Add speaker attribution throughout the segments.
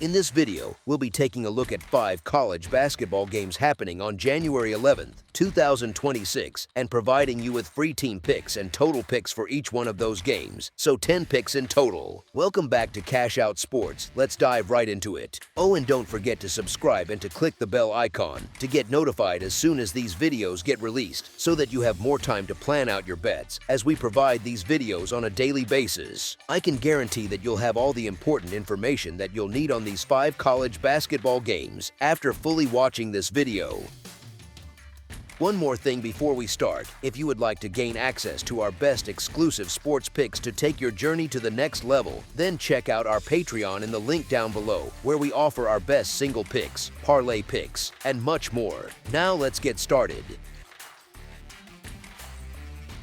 Speaker 1: In this video, we'll be taking a look at 5 college basketball games happening on January 11th, 2026, and providing you with free team picks and total picks for each one of those games, so 10 picks in total. Welcome back to Cash Out Sports. Let's dive right into it. Oh, and don't forget to subscribe and to click the bell icon to get notified as soon as these videos get released, so that you have more time to plan out your bets as we provide these videos on a daily basis. I can guarantee that you'll have all the important information that you'll need on these 5 college basketball games after fully watching this video. One more thing before we start: if you would like to gain access to our best exclusive sports picks to take your journey to the next level, then check out our Patreon in the link down below, where we offer our best single picks, parlay picks, and much more. Now let's get started.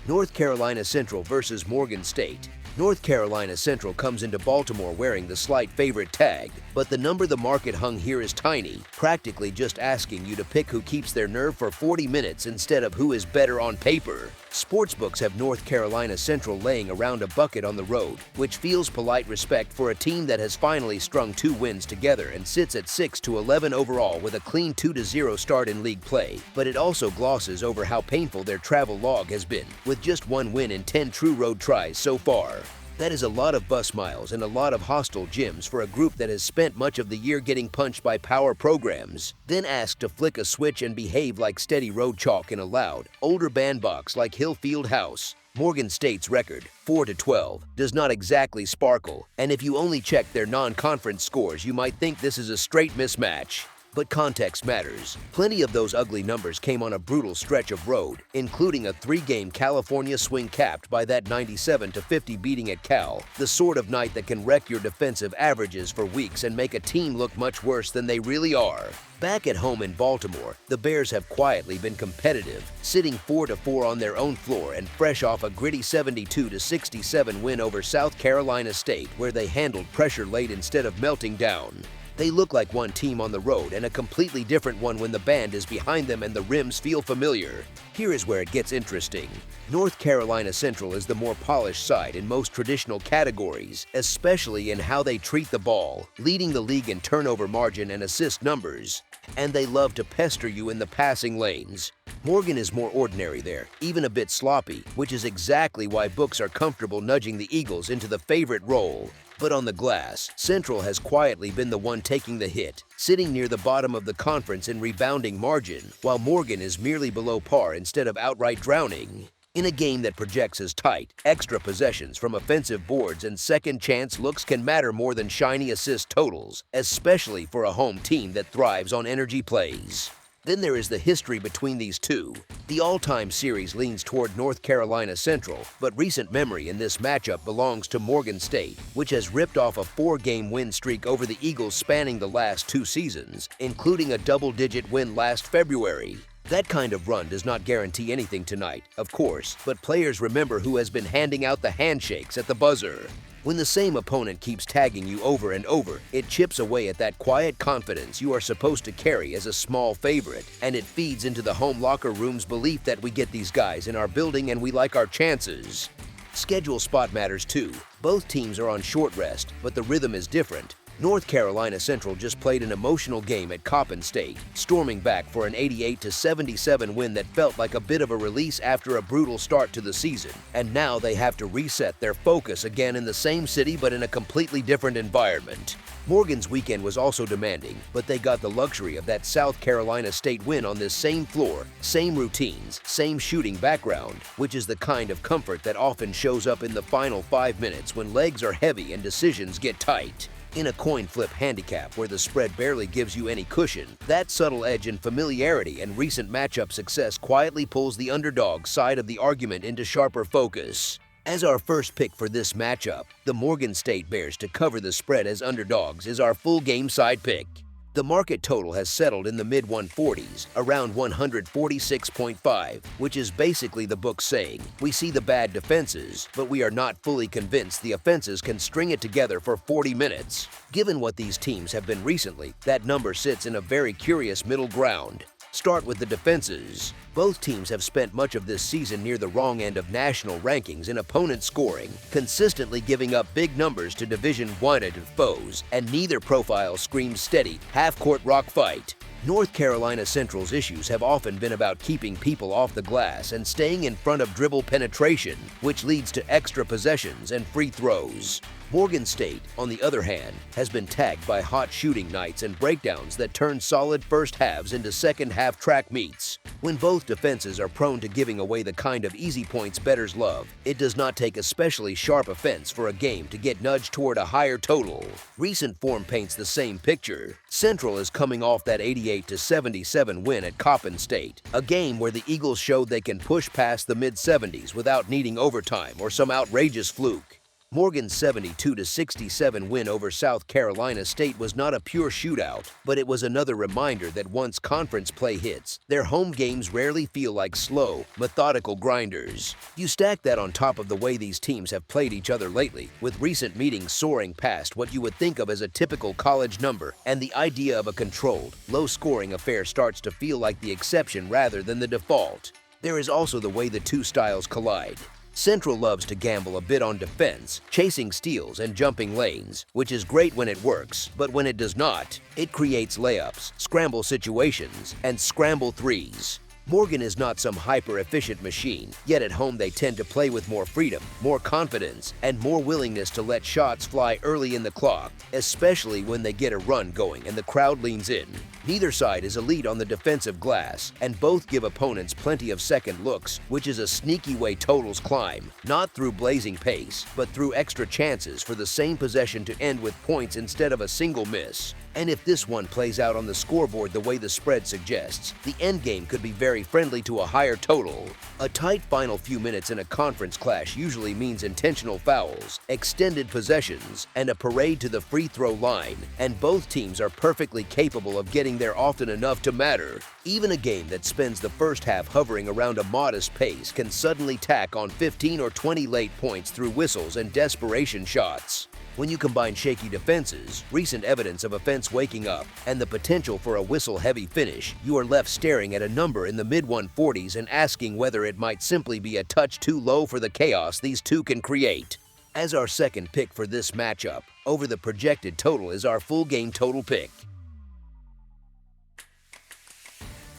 Speaker 1: North Carolina Central versus Morgan State. North Carolina Central comes into Baltimore wearing the slight favorite tag, but the number the market hung here is tiny, practically just asking you to pick who keeps their nerve for 40 minutes instead of who is better on paper. Sportsbooks have North Carolina Central laying around a bucket on the road, which feels polite respect for a team that has finally strung 2 wins together and sits at 6-11 overall with a clean 2-0 start in league play, but it also glosses over how painful their travel log has been, with just 1 win in 10 true road tries so far. That is a lot of bus miles and a lot of hostile gyms for a group that has spent much of the year getting punched by power programs, then asked to flick a switch and behave like steady road chalk in a loud, older bandbox like Hillfield House. Morgan State's record, 4-12, does not exactly sparkle, and if you only check their non-conference scores, you might think this is a straight mismatch. But context matters. Plenty of those ugly numbers came on a brutal stretch of road, including a 3-game California swing capped by that 97-50 beating at Cal, the sort of night that can wreck your defensive averages for weeks and make a team look much worse than they really are. Back at home in Baltimore, the Bears have quietly been competitive, sitting 4-4 on their own floor and fresh off a gritty 72-67 win over South Carolina State, where they handled pressure late instead of melting down. They look like one team on the road and a completely different one when the band is behind them and the rims feel familiar. Here is where it gets interesting. North Carolina Central is the more polished side in most traditional categories, especially in how they treat the ball, leading the league in turnover margin and assist numbers. And they love to pester you in the passing lanes. Morgan is more ordinary there, even a bit sloppy, which is exactly why books are comfortable nudging the Eagles into the favorite role. But on the glass, Central has quietly been the one taking the hit, sitting near the bottom of the conference in rebounding margin, while Morgan is merely below par instead of outright drowning. In a game that projects as tight, extra possessions from offensive boards and second-chance looks can matter more than shiny assist totals, especially for a home team that thrives on energy plays. Then there is the history between these two. The all-time series leans toward North Carolina Central, but recent memory in this matchup belongs to Morgan State, which has ripped off a 4-game win streak over the Eagles spanning the last 2 seasons, including a double-digit win last February. That kind of run does not guarantee anything tonight, of course, but players remember who has been handing out the handshakes at the buzzer. When the same opponent keeps tagging you over and over, it chips away at that quiet confidence you are supposed to carry as a small favorite, and it feeds into the home locker room's belief that we get these guys in our building and we like our chances. Schedule spot matters too. Both teams are on short rest, but the rhythm is different. North Carolina Central just played an emotional game at Coppin State, storming back for an 88-77 win that felt like a bit of a release after a brutal start to the season. And now they have to reset their focus again in the same city but in a completely different environment. Morgan's weekend was also demanding, but they got the luxury of that South Carolina State win on this same floor, same routines, same shooting background, which is the kind of comfort that often shows up in the final 5 minutes when legs are heavy and decisions get tight. In a coin flip handicap where the spread barely gives you any cushion, that subtle edge in familiarity and recent matchup success quietly pulls the underdog side of the argument into sharper focus. As our first pick for this matchup, the Morgan State Bears to cover the spread as underdogs is our full game side pick. The market total has settled in the mid-140s, around 146.5, which is basically the book saying, we see the bad defenses, but we are not fully convinced the offenses can string it together for 40 minutes. Given what these teams have been recently, that number sits in a very curious middle ground. Start with the defenses. Both teams have spent much of this season near the wrong end of national rankings in opponent scoring, consistently giving up big numbers to division-wide foes, and neither profile screams steady, half-court rock fight. North Carolina Central's issues have often been about keeping people off the glass and staying in front of dribble penetration, which leads to extra possessions and free throws. Morgan State, on the other hand, has been tagged by hot shooting nights and breakdowns that turn solid first halves into second-half track meets. When both defenses are prone to giving away the kind of easy points bettors love, it does not take especially sharp offense for a game to get nudged toward a higher total. Recent form paints the same picture. Central is coming off that 88-77 win at Coppin State, a game where the Eagles showed they can push past the mid-70s without needing overtime or some outrageous fluke. Morgan's 72-67 win over South Carolina State was not a pure shootout, but it was another reminder that once conference play hits, their home games rarely feel like slow, methodical grinders. You stack that on top of the way these teams have played each other lately, with recent meetings soaring past what you would think of as a typical college number, and the idea of a controlled, low-scoring affair starts to feel like the exception rather than the default. There is also the way the two styles collide. Central loves to gamble a bit on defense, chasing steals and jumping lanes, which is great when it works, but when it does not, it creates layups, scramble situations, and scramble threes. Morgan is not some hyper-efficient machine, yet at home they tend to play with more freedom, more confidence, and more willingness to let shots fly early in the clock, especially when they get a run going and the crowd leans in. Neither side is elite on the defensive glass, and both give opponents plenty of second looks, which is a sneaky way totals climb, not through blazing pace, but through extra chances for the same possession to end with points instead of a single miss. And if this one plays out on the scoreboard the way the spread suggests, the endgame could be very friendly to a higher total. A tight final few minutes in a conference clash usually means intentional fouls, extended possessions, and a parade to the free throw line, and both teams are perfectly capable of getting there often enough to matter. Even a game that spends the first half hovering around a modest pace can suddenly tack on 15 or 20 late points through whistles and desperation shots. When you combine shaky defenses, recent evidence of offense waking up, and the potential for a whistle-heavy finish, you are left staring at a number in the mid-140s and asking whether it might simply be a touch too low for the chaos these two can create. As our second pick for this matchup, over the projected total is our full game total pick.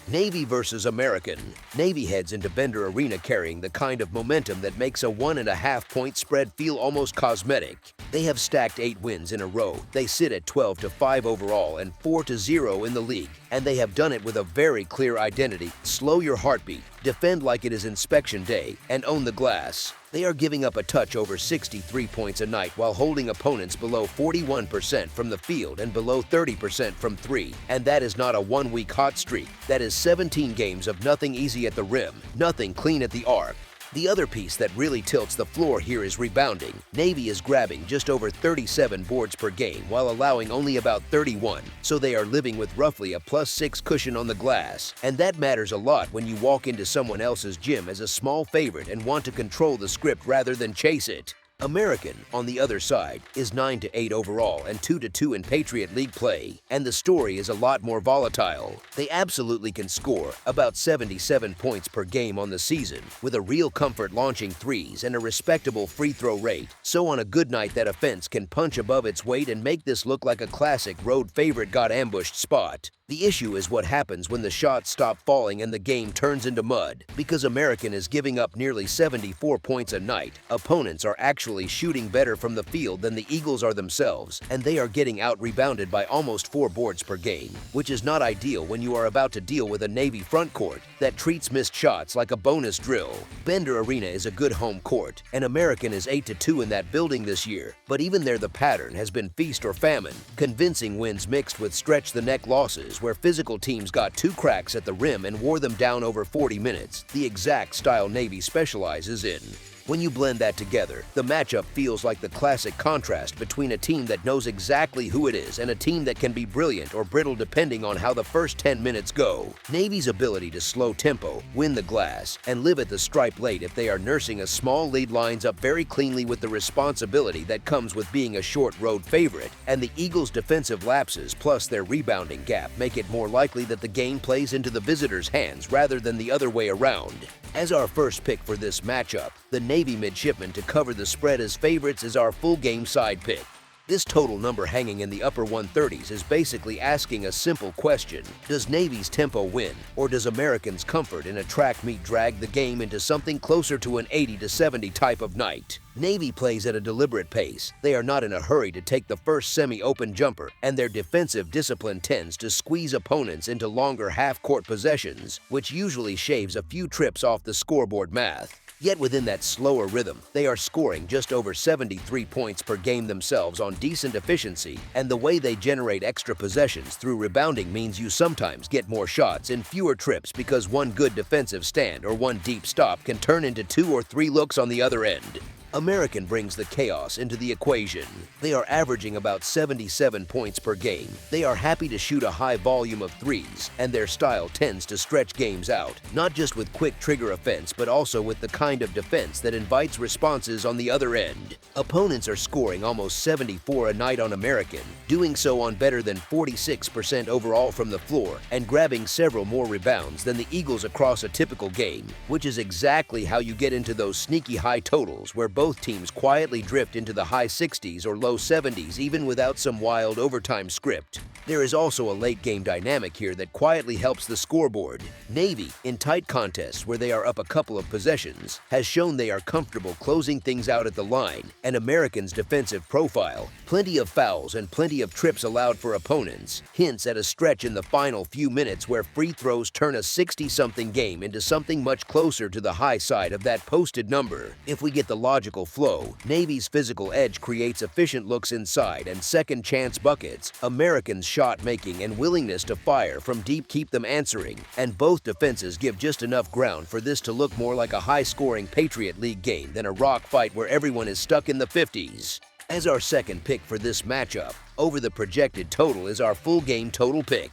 Speaker 1: Navy versus American. Navy heads into Bender Arena carrying the kind of momentum that makes a 1.5-point spread feel almost cosmetic. They have stacked 8 wins in a row. They sit at 12-5 overall and 4-0 in the league, and they have done it with a very clear identity: slow your heartbeat, defend like it is inspection day, and own the glass. They are giving up a touch over 63 points a night while holding opponents below 41% from the field and below 30% from 3. And that is not a one-week hot streak. That is 17 games of nothing easy at the rim, nothing clean at the arc. The other piece that really tilts the floor here is rebounding. Navy is grabbing just over 37 boards per game while allowing only about 31, so they are living with roughly a +6 cushion on the glass. And that matters a lot when you walk into someone else's gym as a small favorite and want to control the script rather than chase it. American, on the other side, is 9-8 overall and 2-2 in Patriot League play, and the story is a lot more volatile. They absolutely can score about 77 points per game on the season, with a real comfort launching threes and a respectable free throw rate, so on a good night that offense can punch above its weight and make this look like a classic road favorite got ambushed spot. The issue is what happens when the shots stop falling and the game turns into mud. Because American is giving up nearly 74 points a night, opponents are actually shooting better from the field than the Eagles are themselves, and they are getting out-rebounded by almost 4 boards per game, which is not ideal when you are about to deal with a Navy front court that treats missed shots like a bonus drill. Bender Arena is a good home court, and American is 8-2 in that building this year, but even there the pattern has been feast or famine, convincing wins mixed with stretch-the-neck losses where physical teams got 2 cracks at the rim and wore them down over 40 minutes, the exact style Navy specializes in. When you blend that together, the matchup feels like the classic contrast between a team that knows exactly who it is and a team that can be brilliant or brittle depending on how the first 10 minutes go. Navy's ability to slow tempo, win the glass, and live at the stripe late if they are nursing a small lead lines up very cleanly with the responsibility that comes with being a short road favorite, and the Eagles' defensive lapses plus their rebounding gap make it more likely that the game plays into the visitors' hands rather than the other way around. As our first pick for this matchup, the Navy midshipmen to cover the spread as favorites is our full game side pick. This total number hanging in the upper 130s is basically asking a simple question: does Navy's tempo win, or does Americans' comfort in a track meet drag the game into something closer to an 80-70 type of night? Navy plays at a deliberate pace. They are not in a hurry to take the first semi-open jumper, and their defensive discipline tends to squeeze opponents into longer half-court possessions, which usually shaves a few trips off the scoreboard math. Yet within that slower rhythm, they are scoring just over 73 points per game themselves on decent efficiency, and the way they generate extra possessions through rebounding means you sometimes get more shots in fewer trips because one good defensive stand or one deep stop can turn into 2 or 3 looks on the other end. American brings the chaos into the equation. They are averaging about 77 points per game. They are happy to shoot a high volume of threes, and their style tends to stretch games out, not just with quick trigger offense, but also with the kind of defense that invites responses on the other end. Opponents are scoring almost 74 a night on American, doing so on better than 46% overall from the floor, and grabbing several more rebounds than the Eagles across a typical game, which is exactly how you get into those sneaky high totals where both teams quietly drift into the high 60s or low 70s even without some wild overtime script. There is also a late-game dynamic here that quietly helps the scoreboard. Navy, in tight contests where they are up a couple of possessions, has shown they are comfortable closing things out at the line, and Americans' defensive profile, plenty of fouls and plenty of trips allowed for opponents, hints at a stretch in the final few minutes where free throws turn a 60-something game into something much closer to the high side of that posted number. If we get the logical flow, Navy's physical edge creates efficient looks inside and second-chance buckets. Americans' shot-making and willingness to fire from deep keep them answering, and both defenses give just enough ground for this to look more like a high-scoring Patriot League game than a rock fight where everyone is stuck in the 50s. As our second pick for this matchup, over the projected total is our full game total pick.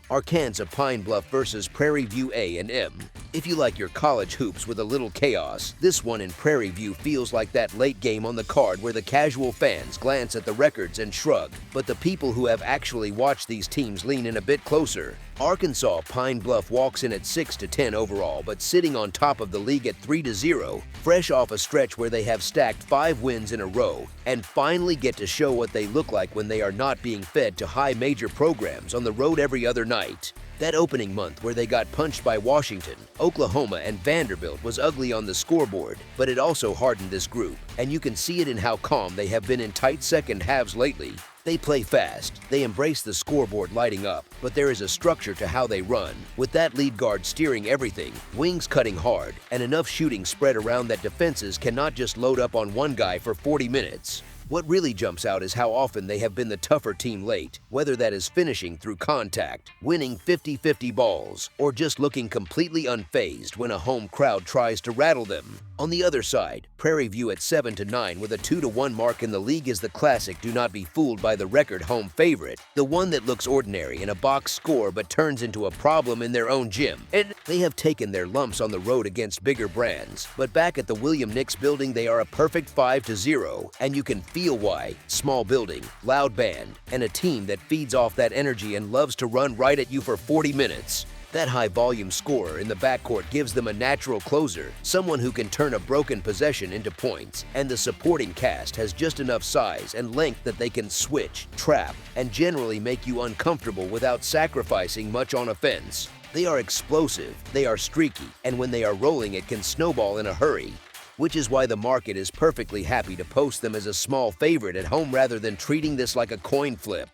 Speaker 1: Arkansas Pine Bluff versus Prairie View A&M. If you like your college hoops with a little chaos, this one in Prairie View feels like that late game on the card where the casual fans glance at the records and shrug, but the people who have actually watched these teams lean in a bit closer. Arkansas Pine Bluff walks in at 6-10 overall, but sitting on top of the league at 3-0, fresh off a stretch where they have stacked 5 wins in a row, and finally get to show what they look like when they are not being fed to high major programs on the road every other night. That opening month where they got punched by Washington, Oklahoma, and Vanderbilt was ugly on the scoreboard, but it also hardened this group, and you can see it in how calm they have been in tight second halves lately. They play fast, they embrace the scoreboard lighting up, but there is a structure to how they run, with that lead guard steering everything, wings cutting hard, and enough shooting spread around that defenses cannot just load up on one guy for 40 minutes. What really jumps out is how often they have been the tougher team late, whether that is finishing through contact, winning 50-50 balls, or just looking completely unfazed when a home crowd tries to rattle them. On the other side, Prairie View at 7-9 with a 2-1 mark in the league is the classic do not be fooled by the record home favorite, the one that looks ordinary in a box score but turns into a problem in their own gym. And they have taken their lumps on the road against bigger brands, but back at the William Nix building they are a perfect 5-0, and you can feel why. Small building, loud band, and a team that feeds off that energy and loves to run right at you for 40 minutes. That high-volume scorer in the backcourt gives them a natural closer, someone who can turn a broken possession into points, and the supporting cast has just enough size and length that they can switch, trap, and generally make you uncomfortable without sacrificing much on offense. They are explosive, they are streaky, and when they are rolling it can snowball in a hurry, which is why the market is perfectly happy to post them as a small favorite at home rather than treating this like a coin flip.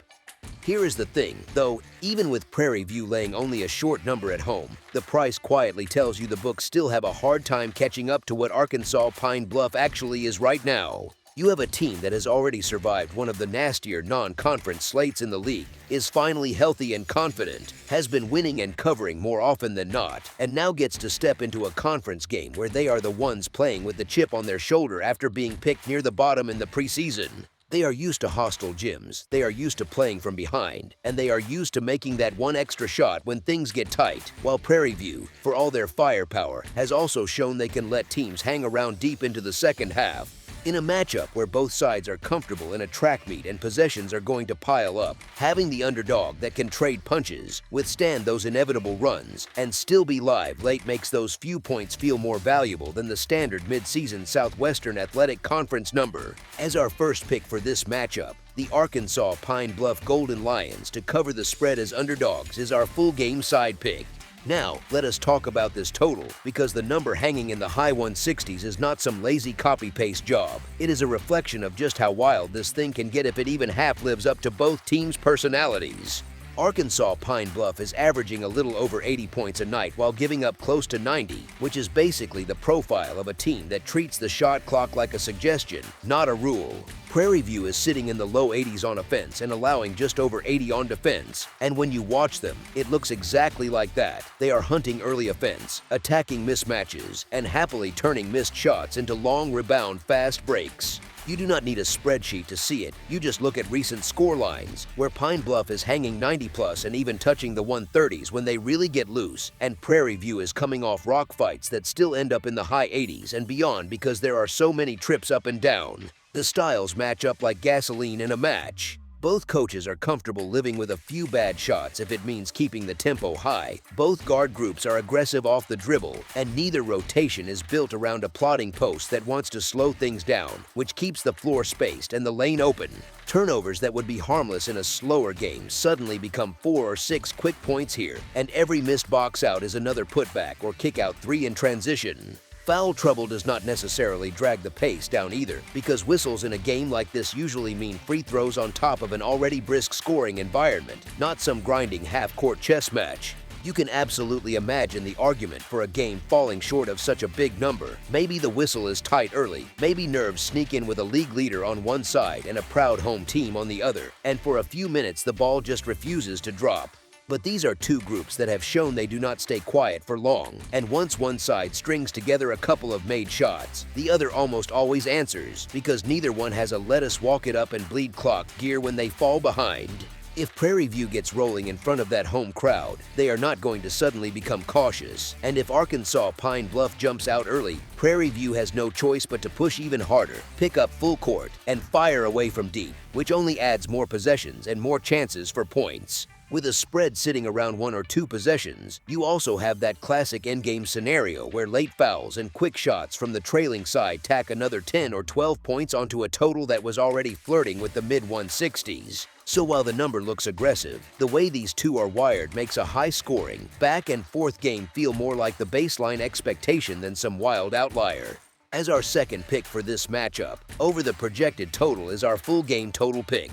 Speaker 1: Here is the thing, though, even with Prairie View laying only a short number at home, the price quietly tells you the books still have a hard time catching up to what Arkansas Pine Bluff actually is right now. You have a team that has already survived one of the nastier non-conference slates in the league, is finally healthy and confident, has been winning and covering more often than not, and now gets to step into a conference game where they are the ones playing with the chip on their shoulder after being picked near the bottom in the preseason. They are used to hostile gyms, they are used to playing from behind, and they are used to making that one extra shot when things get tight, while Prairie View, for all their firepower, has also shown they can let teams hang around deep into the second half. In a matchup where both sides are comfortable in a track meet and possessions are going to pile up, having the underdog that can trade punches, withstand those inevitable runs, and still be live late makes those few points feel more valuable than the standard mid-season Southwestern Athletic Conference number. As our first pick for this matchup, the Arkansas Pine Bluff Golden Lions to cover the spread as underdogs is our full game side pick. Now, let us talk about this total, because the number hanging in the high 160s is not some lazy copy-paste job. It is a reflection of just how wild this thing can get if it even half lives up to both teams' personalities. Arkansas Pine Bluff is averaging a little over 80 points a night while giving up close to 90, which is basically the profile of a team that treats the shot clock like a suggestion, not a rule. Prairie View is sitting in the low 80s on offense and allowing just over 80 on defense, and when you watch them, it looks exactly like that. They are hunting early offense, attacking mismatches, and happily turning missed shots into long rebound fast breaks. You do not need a spreadsheet to see it, you just look at recent score lines, where Pine Bluff is hanging 90+ and even touching the 130s when they really get loose, and Prairie View is coming off rock fights that still end up in the high 80s and beyond because there are so many trips up and down. The styles match up like gasoline in a match. Both coaches are comfortable living with a few bad shots if it means keeping the tempo high. Both guard groups are aggressive off the dribble, and neither rotation is built around a plotting post that wants to slow things down, which keeps the floor spaced and the lane open. Turnovers that would be harmless in a slower game suddenly become 4 or 6 quick points here, and every missed box out is another putback or kick out 3 in transition. Foul trouble does not necessarily drag the pace down either, because whistles in a game like this usually mean free throws on top of an already brisk scoring environment, not some grinding half-court chess match. You can absolutely imagine the argument for a game falling short of such a big number. Maybe the whistle is tight early, maybe nerves sneak in with a league leader on one side and a proud home team on the other, and for a few minutes the ball just refuses to drop. But these are two groups that have shown they do not stay quiet for long, and once one side strings together a couple of made shots, the other almost always answers, because neither one has a let us walk it up and bleed clock gear when they fall behind. If Prairie View gets rolling in front of that home crowd, they are not going to suddenly become cautious, and if Arkansas Pine Bluff jumps out early, Prairie View has no choice but to push even harder, pick up full court, and fire away from deep, which only adds more possessions and more chances for points. With a spread sitting around 1 or 2 possessions, you also have that classic endgame scenario where late fouls and quick shots from the trailing side tack another 10 or 12 points onto a total that was already flirting with the mid-160s. So while the number looks aggressive, the way these two are wired makes a high-scoring, back-and-forth game feel more like the baseline expectation than some wild outlier. As our second pick for this matchup, over the projected total is our full game total pick.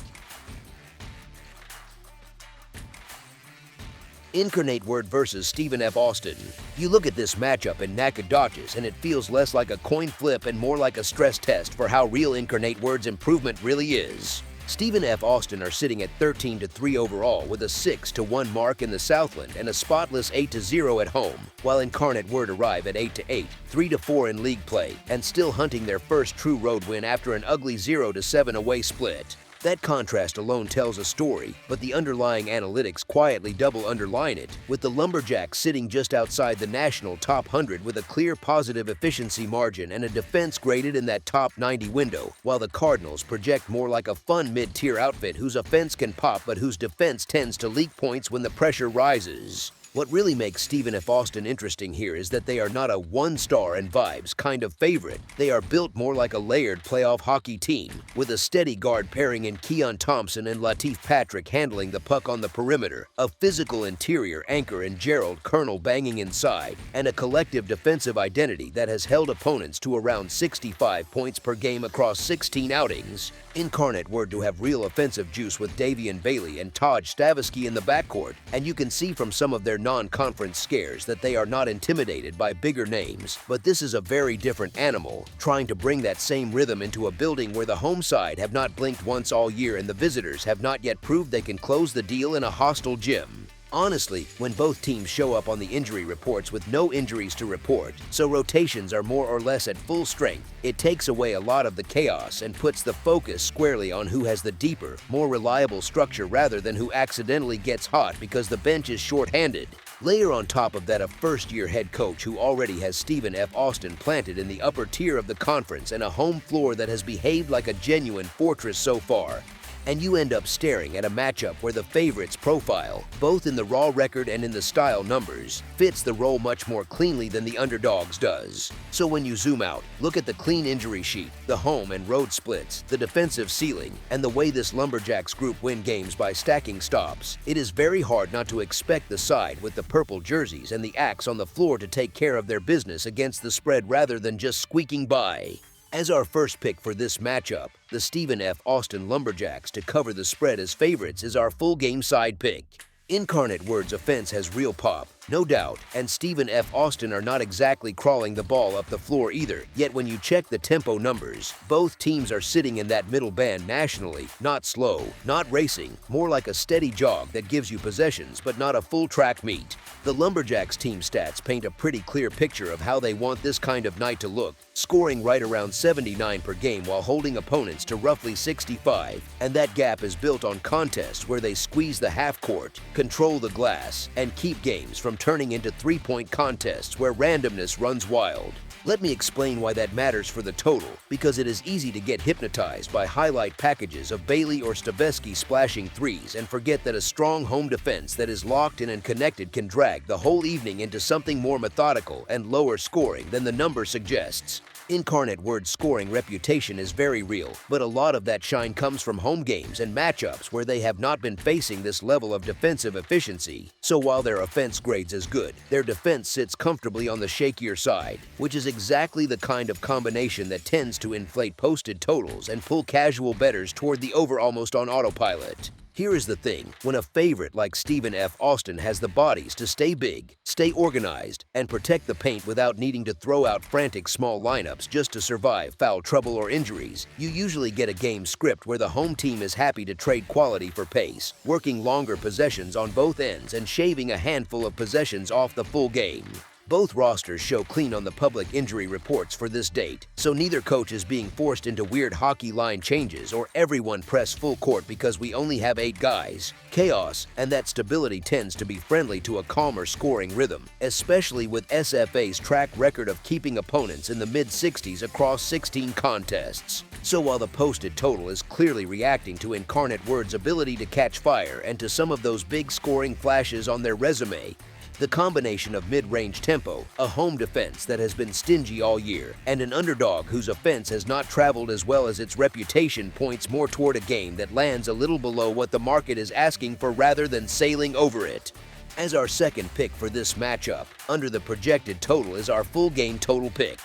Speaker 1: Incarnate Word versus Stephen F. Austin. You look at this matchup in Nacogdoches and it feels less like a coin flip and more like a stress test for how real Incarnate Word's improvement really is. Stephen F. Austin are sitting at 13-3 overall with a 6-1 mark in the Southland and a spotless 8-0 at home, while Incarnate Word arrive at 8-8, 3-4 in league play, and still hunting their first true road win after an ugly 0-7 away split. That contrast alone tells a story, but the underlying analytics quietly double underline it, with the Lumberjacks sitting just outside the national top 100 with a clear positive efficiency margin and a defense graded in that top 90 window, while the Cardinals project more like a fun mid-tier outfit whose offense can pop but whose defense tends to leak points when the pressure rises. What really makes Stephen F. Austin interesting here is that they are not a one-star and vibes kind of favorite. They are built more like a layered playoff hockey team, with a steady guard pairing in Keon Thompson and Latif Patrick handling the puck on the perimeter, a physical interior anchor in Gerald Colonel banging inside, and a collective defensive identity that has held opponents to around 65 points per game across 16 outings. Incarnate Word to have real offensive juice with Davian Bailey and Todd Stavisky in the backcourt, and you can see from some of their non-conference scares that they are not intimidated by bigger names, but this is a very different animal, trying to bring that same rhythm into a building where the home side have not blinked once all year and the visitors have not yet proved they can close the deal in a hostile gym. Honestly, when both teams show up on the injury reports with no injuries to report, so rotations are more or less at full strength, it takes away a lot of the chaos and puts the focus squarely on who has the deeper, more reliable structure rather than who accidentally gets hot because the bench is short-handed. Layer on top of that a first-year head coach who already has Stephen F. Austin planted in the upper tier of the conference and a home floor that has behaved like a genuine fortress so far, and you end up staring at a matchup where the favorites' profile, both in the raw record and in the style numbers, fits the role much more cleanly than the underdogs does. So when you zoom out, look at the clean injury sheet, the home and road splits, the defensive ceiling, and the way this Lumberjacks group win games by stacking stops, it is very hard not to expect the side with the purple jerseys and the axe on the floor to take care of their business against the spread rather than just squeaking by. As our first pick for this matchup, the Stephen F. Austin Lumberjacks to cover the spread as favorites is our full game side pick. Incarnate Word's offense has real pop, no doubt, and Stephen F. Austin are not exactly crawling the ball up the floor either, yet when you check the tempo numbers, both teams are sitting in that middle band nationally, not slow, not racing, more like a steady jog that gives you possessions but not a full track meet. The Lumberjacks team stats paint a pretty clear picture of how they want this kind of night to look, scoring right around 79 per game while holding opponents to roughly 65, and that gap is built on contests where they squeeze the half court, control the glass, and keep games from turning into three-point contests where randomness runs wild. Let me explain why that matters for the total, because it is easy to get hypnotized by highlight packages of Bailey or Stavisky splashing threes and forget that a strong home defense that is locked in and connected can drag the whole evening into something more methodical and lower scoring than the number suggests. Incarnate Word's scoring reputation is very real, but a lot of that shine comes from home games and matchups where they have not been facing this level of defensive efficiency. So while their offense grades as good, their defense sits comfortably on the shakier side, which is exactly the kind of combination that tends to inflate posted totals and pull casual bettors toward the over almost on autopilot. Here is the thing, when a favorite like Stephen F. Austin has the bodies to stay big, stay organized, and protect the paint without needing to throw out frantic small lineups just to survive foul trouble or injuries, you usually get a game script where the home team is happy to trade quality for pace, working longer possessions on both ends and shaving a handful of possessions off the full game. Both rosters show clean on the public injury reports for this date, so neither coach is being forced into weird hockey line changes or everyone press full court because we only have 8 guys. Chaos and that stability tends to be friendly to a calmer scoring rhythm, especially with SFA's track record of keeping opponents in the mid-60s across 16 contests. So while the posted total is clearly reacting to Incarnate Word's ability to catch fire and to some of those big scoring flashes on their resume, the combination of mid-range tempo, a home defense that has been stingy all year, and an underdog whose offense has not traveled as well as its reputation points more toward a game that lands a little below what the market is asking for rather than sailing over it. As our second pick for this matchup, under the projected total is our full game total pick.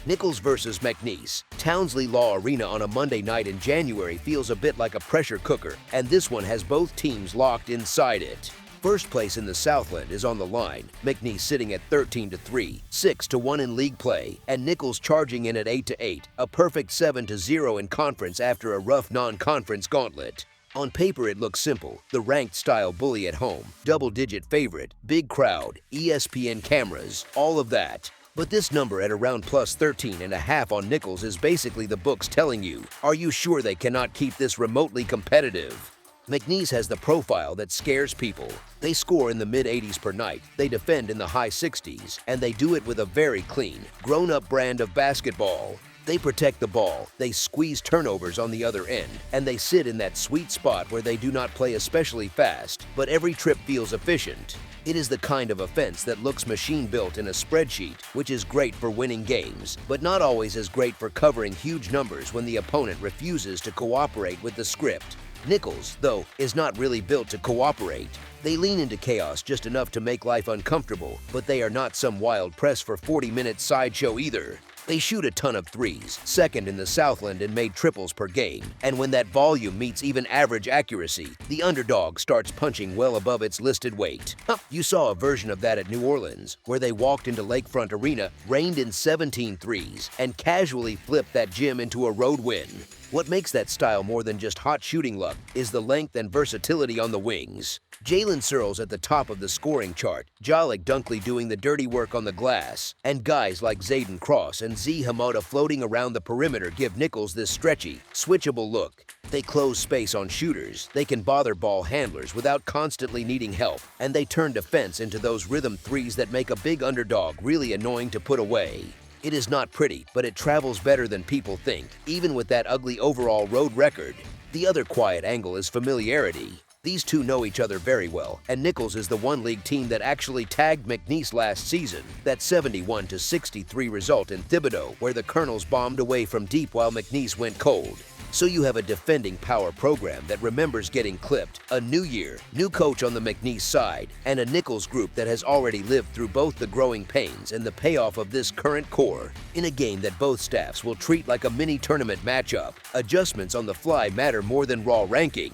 Speaker 1: Nicholls versus McNeese. Townsley Law Arena on a Monday night in January feels a bit like a pressure cooker, and this one has both teams locked inside it. First place in the Southland is on the line, McNeese sitting at 13-3, 6-1 in league play, and Nicholls charging in at 8-8, a perfect 7-0 in conference after a rough non-conference gauntlet. On paper it looks simple, the ranked style bully at home, double-digit favorite, big crowd, ESPN cameras, all of that. But this number at around plus 13.5 on Nicholls is basically the books telling you, are you sure they cannot keep this remotely competitive? McNeese has the profile that scares people. They score in the mid-80s per night, they defend in the high 60s, and they do it with a very clean, grown-up brand of basketball. They protect the ball, they squeeze turnovers on the other end, and they sit in that sweet spot where they do not play especially fast, but every trip feels efficient. It is the kind of offense that looks machine-built in a spreadsheet, which is great for winning games, but not always as great for covering huge numbers when the opponent refuses to cooperate with the script. Nicholls, though, is not really built to cooperate. They lean into chaos just enough to make life uncomfortable, but they are not some wild press for 40-minute sideshow either. They shoot a ton of threes, second in the Southland and made triples per game, and when that volume meets even average accuracy, the underdog starts punching well above its listed weight. You saw a version of that at New Orleans, where they walked into Lakefront Arena, rained in 17 threes, and casually flipped that gym into a road win. What makes that style more than just hot shooting luck is the length and versatility on the wings. Jalen Searles at the top of the scoring chart, Jalik Dunkley doing the dirty work on the glass, and guys like Zayden Cross and Z Hamada floating around the perimeter give Nicholls this stretchy, switchable look. They close space on shooters, they can bother ball handlers without constantly needing help, and they turn defense into those rhythm threes that make a big underdog really annoying to put away. It is not pretty, but it travels better than people think, even with that ugly overall road record. The other quiet angle is familiarity. These two know each other very well, and Nicholls is the one-league team that actually tagged McNeese last season, that 71-63 result in Thibodaux, where the Colonels bombed away from deep while McNeese went cold. So you have a defending power program that remembers getting clipped, a new year, new coach on the McNeese side, and a Nicholls group that has already lived through both the growing pains and the payoff of this current core. In a game that both staffs will treat like a mini-tournament matchup, adjustments on the fly matter more than raw ranking.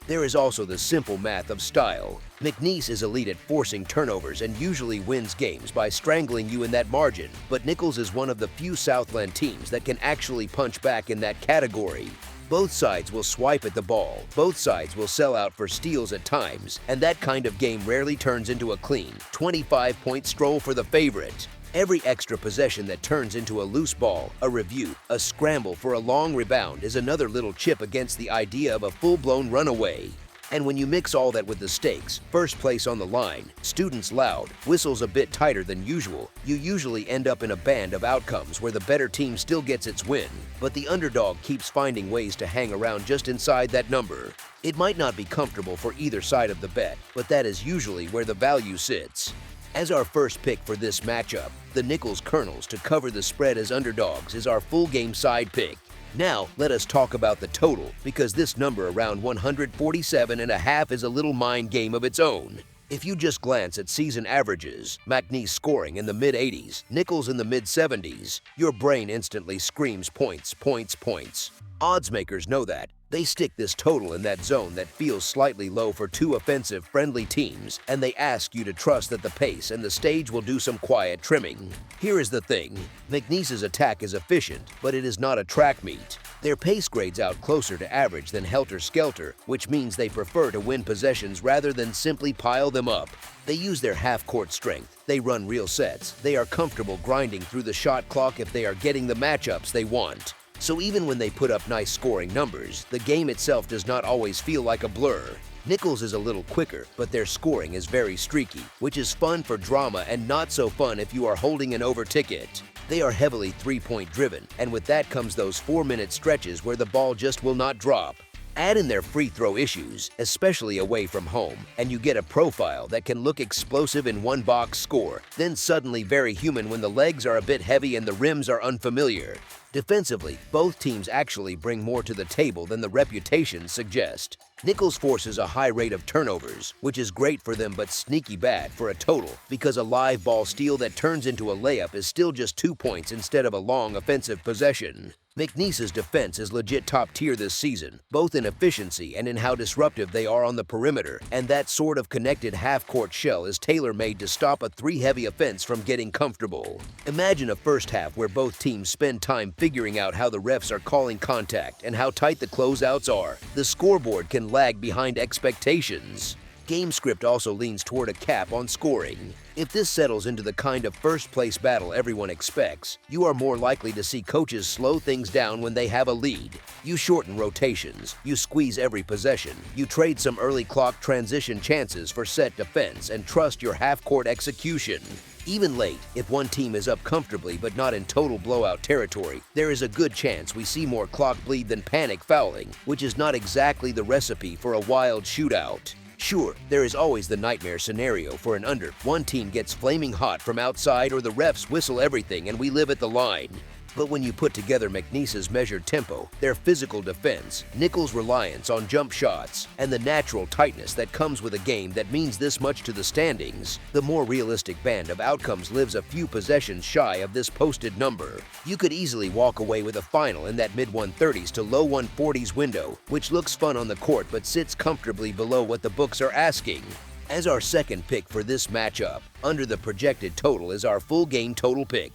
Speaker 1: There is also the simple math of style. McNeese is elite at forcing turnovers and usually wins games by strangling you in that margin, but Nicholls is one of the few Southland teams that can actually punch back in that category. Both sides will swipe at the ball, both sides will sell out for steals at times, and that kind of game rarely turns into a clean, 25-point stroll for the favorite. Every extra possession that turns into a loose ball, a review, a scramble for a long rebound is another little chip against the idea of a full-blown runaway. And when you mix all that with the stakes, first place on the line, students loud, whistles a bit tighter than usual, you usually end up in a band of outcomes where the better team still gets its win, but the underdog keeps finding ways to hang around just inside that number. It might not be comfortable for either side of the bet, but that is usually where the value sits. As our first pick for this matchup, the Nicholls Colonels to cover the spread as underdogs is our full game side pick. Now, let us talk about the total, because this number around 147.5 is a little mind game of its own. If you just glance at season averages, McNeese scoring in the mid-80s, Nicholls in the mid-70s, your brain instantly screams points, points, points. Odds makers know that. They stick this total in that zone that feels slightly low for two offensive, friendly teams, and they ask you to trust that the pace and the stage will do some quiet trimming. Here is the thing. McNeese's attack is efficient, but it is not a track meet. Their pace grades out closer to average than helter-skelter, which means they prefer to win possessions rather than simply pile them up. They use their half-court strength, they run real sets, they are comfortable grinding through the shot clock if they are getting the matchups they want. So even when they put up nice scoring numbers, the game itself does not always feel like a blur. Nicholls is a little quicker, but their scoring is very streaky, which is fun for drama and not so fun if you are holding an over ticket. They are heavily three-point driven, and with that comes those 4-minute stretches where the ball just will not drop. Add in their free throw issues, especially away from home, and you get a profile that can look explosive in one-box score, then suddenly very human when the legs are a bit heavy and the rims are unfamiliar. Defensively, both teams actually bring more to the table than the reputations suggest. Nicholls forces a high rate of turnovers, which is great for them but sneaky bad for a total, because a live ball steal that turns into a layup is still just 2 points instead of a long offensive possession. McNeese's defense is legit top tier this season, both in efficiency and in how disruptive they are on the perimeter, and that sort of connected half-court shell is tailor-made to stop a three-heavy offense from getting comfortable. Imagine a first half where both teams spend time figuring out how the refs are calling contact and how tight the closeouts are. The scoreboard can lag behind expectations. Game script also leans toward a cap on scoring. If this settles into the kind of first-place battle everyone expects, you are more likely to see coaches slow things down when they have a lead. You shorten rotations, you squeeze every possession, you trade some early clock transition chances for set defense, and trust your half-court execution. Even late, if one team is up comfortably but not in total blowout territory, there is a good chance we see more clock bleed than panic fouling, which is not exactly the recipe for a wild shootout. Sure, there is always the nightmare scenario for an under. One team gets flaming hot from outside or the refs whistle everything and we live at the line. But when you put together McNeese's measured tempo, their physical defense, Nicholls' reliance on jump shots, and the natural tightness that comes with a game that means this much to the standings, the more realistic band of outcomes lives a few possessions shy of this posted number. You could easily walk away with a final in that mid-130s to low 140s window, which looks fun on the court but sits comfortably below what the books are asking. As our second pick for this matchup, under the projected total is our full game total pick.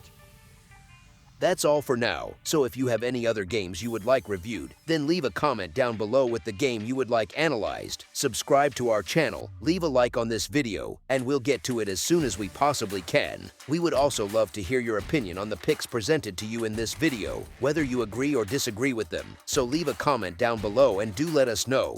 Speaker 1: That's all for now, so if you have any other games you would like reviewed, then leave a comment down below with the game you would like analyzed, subscribe to our channel, leave a like on this video, and we'll get to it as soon as we possibly can. We would also love to hear your opinion on the picks presented to you in this video, whether you agree or disagree with them, so leave a comment down below and do let us know.